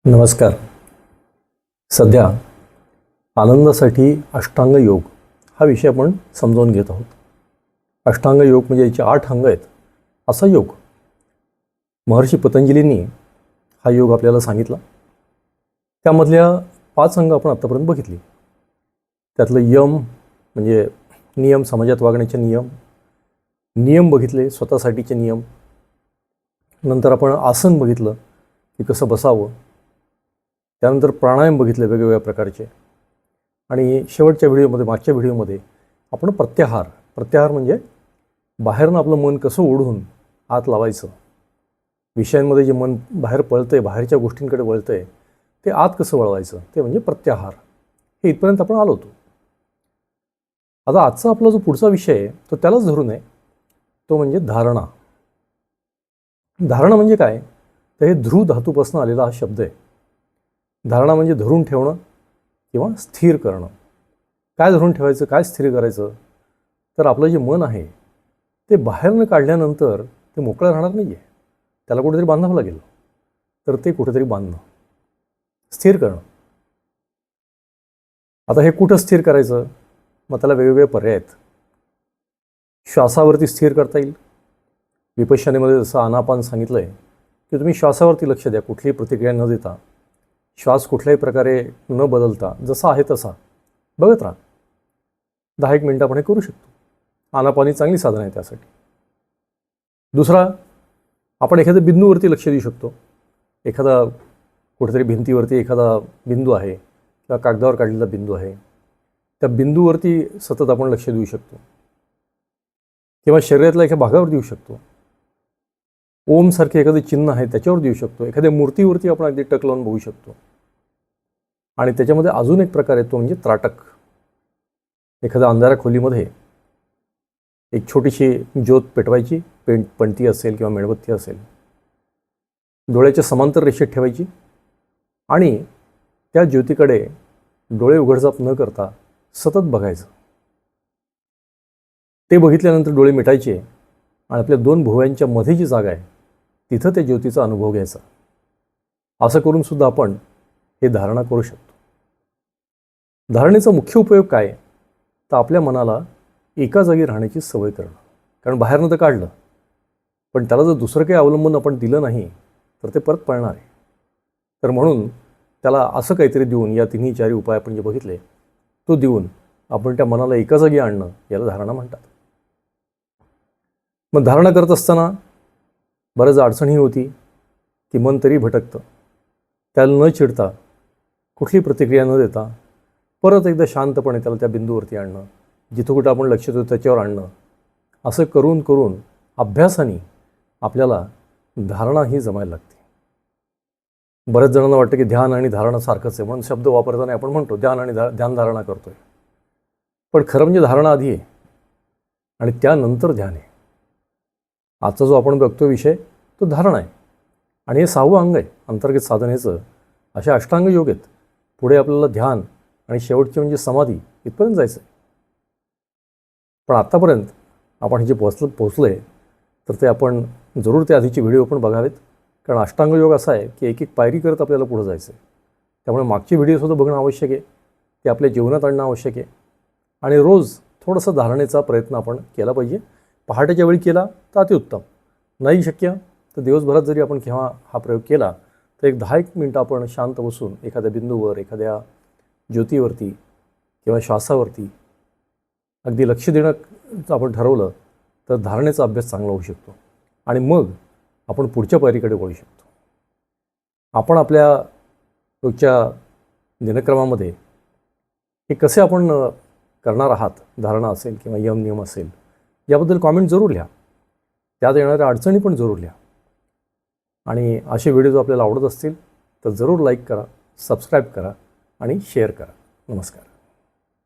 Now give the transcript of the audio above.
नमस्कार. सध्या आनंदासाठी अष्टांग योग हा विषय आपण समजावून घेत आहोत. अष्टांग योग म्हणजे याचे 8 अंग आहेत असा योग. महर्षी पतंजलींनी हा योग आपल्याला सांगितला. त्यामधल्या 5 अंग आपण आत्तापर्यंत बघितली. त्यातलं यम म्हणजे नियम, समाजात वागण्याचे नियम बघितले, स्वतःसाठीचे नियम. नंतर आपण आसन बघितलं की कसं बसावं. त्यानंतर प्राणायाम बघितले वेगवेगळ्या प्रकारचे. आणि शेवटच्या व्हिडिओमध्ये, मागच्या व्हिडिओमध्ये आपण प्रत्याहार म्हणजे बाहेरनं आपलं मन कसं ओढून आत लावायचं, विषयांमध्ये जे मन बाहेर पळतंय, बाहेरच्या गोष्टींकडे वळतंय ते आत कसं वळवायचं, ते म्हणजे प्रत्याहार. हे इथपर्यंत आपण आलो होतो. आता आजचा आपला जो पुढचा विषय आहे तो त्यालाच धरून आहे, तो म्हणजे धारणा. धारणा म्हणजे काय, तर हे ध्रू धातूपासून आलेला हा शब्द आहे. धारणा म्हणजे धरून ठेवणं किंवा स्थिर करणं. काय धरून ठेवायचं, काय स्थिर करायचं, तर आपलं जे मन आहे ते बाहेरनं काढल्यानंतर ते मोकळं राहणार नाही आहे. त्याला कुठेतरी बांधावं लागेल. तर ते कुठेतरी बांधणं, स्थिर करणं. आता हे कुठं स्थिर करायचं, मग त्याला वेगवेगळे पर्याय आहेत. श्वासावरती स्थिर करता येईल. विपश्यनेमध्ये जसं आनापान सांगितलं आहे की तुम्ही श्वासावरती लक्ष द्या, कुठलीही प्रतिक्रिया न देता, श्वास कुठल्याही प्रकारे न बदलता जसा आहे तसा बघत राहा. 10-1 मिनटं आपण हे करू शकतो. आनापानी चांगली साधन आहे त्यासाठी. दुसरा, आपण एखाद्या बिंदूवरती लक्ष देऊ शकतो. एखादा कुठेतरी भिंतीवरती एखादा बिंदू आहे किंवा कागदावर काढलेला बिंदू आहे, त्या बिंदूवरती सतत आपण लक्ष देऊ शकतो. किंवा शरीरातल्या एका भागावर देऊ शकतो. ओमसारखे एखादे चिन्ह आहे त्याच्यावर देऊ शकतो. एखाद्या मूर्तीवरती आपण अगदी टक लावून बघू शकतो. आणि त्याच्यामध्ये अजून एक प्रकार आहे, तो म्हणजे त्राटक. एखाद्या अंधाऱ्या खोलीमध्ये एक छोटीशी ज्योत पेटवायची, पणती असेल किंवा मेणबत्ती असेल, डोळ्याच्या समांतर रेषेत ठेवायची आणि त्या ज्योतीकडे डोळे उघडझाप न करता सतत बघायचं. ते बघितल्यानंतर डोळे मिटायचे आणि आपल्या 2 भुवयांच्या मध्ये जी जागा आहे तिथं त्या ज्योतीचा अनुभव घ्यायचा. असं करून सुद्धा आपण हे धारणा करू शकतो. धारणेचा मुख्य उपयोग काय, तर आपल्या मनाला एका जागी राहण्याची सवय करणं. कारण बाहेरनं तर काढलं, पण त्याला जर दुसरं काही अवलंबन आपण दिलं नाही तर ते परत पळणार आहे. तर म्हणून त्याला असं काहीतरी देऊन, या 3-4 उपाय आपण जे बघितले तो देऊन आपण त्या मनाला एका जागी आणणं, याला धारणा म्हणतात. मग धारणा करत असताना बऱ्याच अडचणही होती की मन तरी भटकतं. त्याला न चिडता, कुठली प्रतिक्रिया न देता परत एकदा शांतपणे त्याला त्या बिंदूवरती आणणं, जिथं कुठं आपण लक्ष देतो त्याच्यावर आणणं. असं करून करून अभ्यासाने आपल्याला धारणा ही जमायला लागते. बऱ्याच जणांना वाटतं की ध्यान आणि धारणा सारखंच आहे, म्हणून शब्द वापरताना आपण म्हणतो ध्यान आणि ध्यानधारणा करतोय. पण खरं म्हणजे धारणा आधी आहे आणि त्यानंतर ध्यान आहे. आजचा जो आपण बघतो विषय तो धारणा आहे. आणि हे 6वं अंग आहे अंतर्गत साधनेचं. अशा अष्टांग योग आहेत. पुढे आपल्याला ध्यान आणि शेवटचे म्हणजे समाधी, इथपर्यंत जायचं आहे. पण आत्तापर्यंत आपण जे पोचलो आहे तर ते आपण जरूर त्या आधीचे व्हिडिओ पण बघावेत. कारण अष्टांग योग असा आहे की एक एक पायरी करत आपल्याला पुढं जायचं आहे. त्यामुळे मागचे व्हिडिओसुद्धा बघणं आवश्यक आहे, ते आपल्या जीवनात आणणं आवश्यक आहे. आणि रोज थोडंसं धारणेचा प्रयत्न आपण केला पाहिजे. पहाटेच्या वेळी केला तर अतिउत्तम. नाही शक्य तर दिवसभरात जरी आपण केव्हा हा प्रयोग केला तर एक 10-1 मिनटं आपण शांत बसून एखाद्या बिंदूवर, एखाद्या ज्योतीवरती किंवा श्वासावरती अगदी लक्ष देणं आपण ठरवलं तर धारणेचा अभ्यास चांगला होऊ शकतो. आणि मग आपण पुढच्या पायरीकडे वळू शकतो. आपण आपल्या रोजच्या दिनक्रमामध्ये हे कसे आपण करणार आहात, धारणा असेल किंवा नियम असेल, याबद्दल कॉमेंट जरूर लिहा. त्यात येणाऱ्या अडचणी पण जरूर लिहा. आणि असे व्हिडिओ आपल्याला आवडत असतील तर जरूर लाईक करा, सबस्क्राईब करा आणि शेअर करा. नमस्कार.